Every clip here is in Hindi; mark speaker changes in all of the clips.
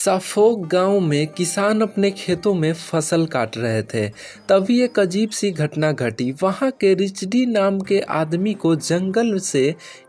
Speaker 1: साफोक गांव में किसान अपने खेतों में फसल काट रहे थे। तभी एक अजीब सी घटना घटी। वहां के रिचडी नाम के आदमी को जंगल से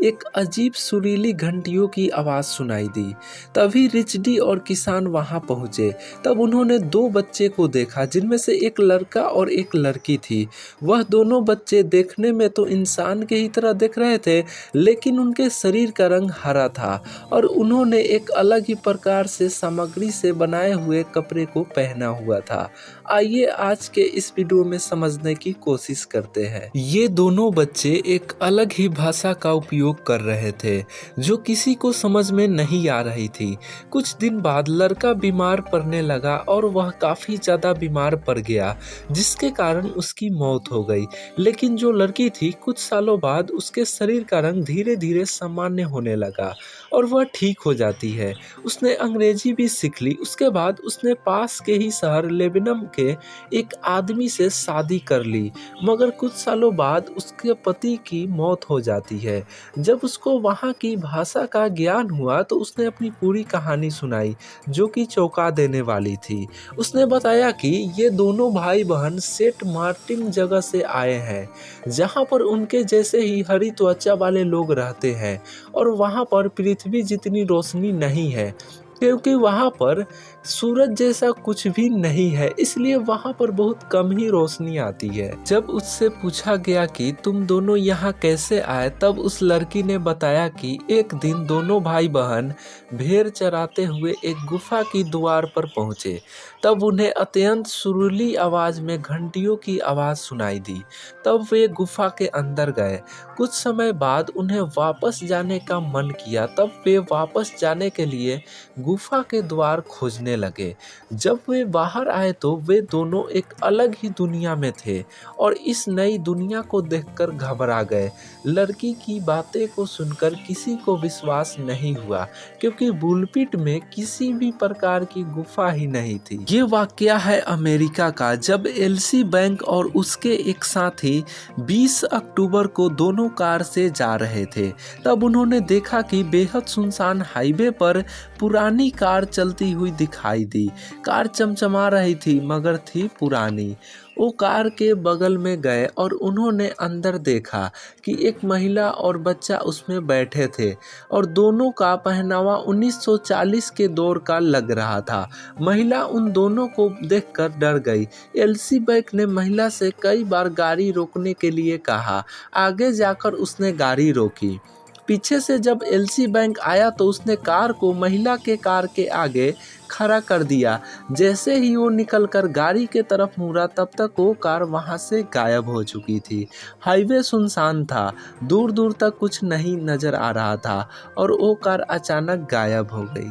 Speaker 1: एक अजीब सुरीली घंटियों की आवाज़ सुनाई दी। तभी रिचडी और किसान वहां पहुंचे। तब उन्होंने दो बच्चे को देखा जिनमें से एक लड़का और एक लड़की थी। वह दोनों बच्चे देखने में तो इंसान के ही तरह दिख रहे थे, लेकिन उनके शरीर का रंग हरा था और उन्होंने एक अलग ही प्रकार से सामग्री से बनाए हुए कपड़े को पहना हुआ था। आइए आज के इस वीडियो में समझने की कोशिश करते हैं। ये दोनों बच्चे एक अलग ही भाषा का उपयोग कर रहे थे जो किसी को समझ में नहीं आ रही थी। कुछ दिन बाद लड़का बीमार पड़ने लगा और वह काफी ज्यादा बीमार पड़ गया, जिसके कारण उसकी मौत हो गई। लेकिन जो लड़की थी, कुछ सालों बाद उसके शरीर का रंग धीरे धीरे सामान्य होने लगा और वह ठीक हो जाती है। उसने अंग्रेजी भी सीख ली। उसके बाद उसने पास के ही शहर लेबनम के एक आदमी से शादी कर ली, मगर कुछ सालों बाद उसके पति की मौत हो जाती है। जब उसको वहाँ की भाषा का ज्ञान हुआ तो उसने अपनी पूरी कहानी सुनाई, जो कि चौंका देने वाली थी। उसने बताया कि ये दोनों भाई बहन सेंट मार्टिन जगह से आए हैं, जहाँ पर उनके जैसे ही हरी त्वचा वाले लोग रहते हैं और वहाँ पर पृथ्वी जितनी रोशनी नहीं है, क्योंकि वहाँ पर सूरज जैसा कुछ भी नहीं है, इसलिए वहाँ पर बहुत कम ही रोशनी आती है। जब उससे पूछा गया कि तुम दोनों यहाँ कैसे आए, तब उस लड़की ने बताया कि एक दिन दोनों भाई बहन भेड़ चराते हुए एक गुफा की द्वार पर पहुँचे। तब उन्हें अत्यंत सुरीली आवाज में घंटियों की आवाज़ सुनाई दी। तब वे गुफा के अंदर गए। कुछ समय बाद उन्हें वापस जाने का मन किया। तब वे वापस जाने के लिए गुफा के द्वार खोजने लगे। जब वे बाहर आए तो वे दोनों एक अलग ही दुनिया में थे और इस नई दुनिया को देखकर घबरा गए। लड़की की बातें को सुनकर किसी को विश्वास नहीं हुआ, क्योंकि बुलपिट में किसी भी प्रकार की गुफा ही नहीं थी। ये वाकया है अमेरिका का, जब एलसी बैंक और उसके एक साथी 20 अक्टूबर को दोनों कार से जा रहे थे। तब उन्होंने देखा कि बेहद सुनसान हाईवे पर पुरानी कार चलती हुई दिखाई दी। कार चमचमा रही थी, मगर थी पुरानी। वो कार के बगल में गए और उन्होंने अंदर देखा कि एक महिला और बच्चा उसमें बैठे थे और दोनों का पहनावा 1940 के दौर का लग रहा था। महिला उन दोनों को देखकर डर गई। एलसी बैंक ने महिला से कई बार गाड़ी रोकने के लिए कहा। आगे जाकर उसने गाड़ी रोकी। पीछे से जब एलसी बैंक आया तो उसने कार को महिला के कार के आगे खड़ा कर दिया। जैसे ही वो निकलकर गाड़ी के तरफ मुड़ा, तब तक वो कार वहां से गायब हो चुकी थी। हाईवे सुनसान था, दूर दूर तक कुछ नहीं नजर आ रहा था और वो कार अचानक गायब हो गई।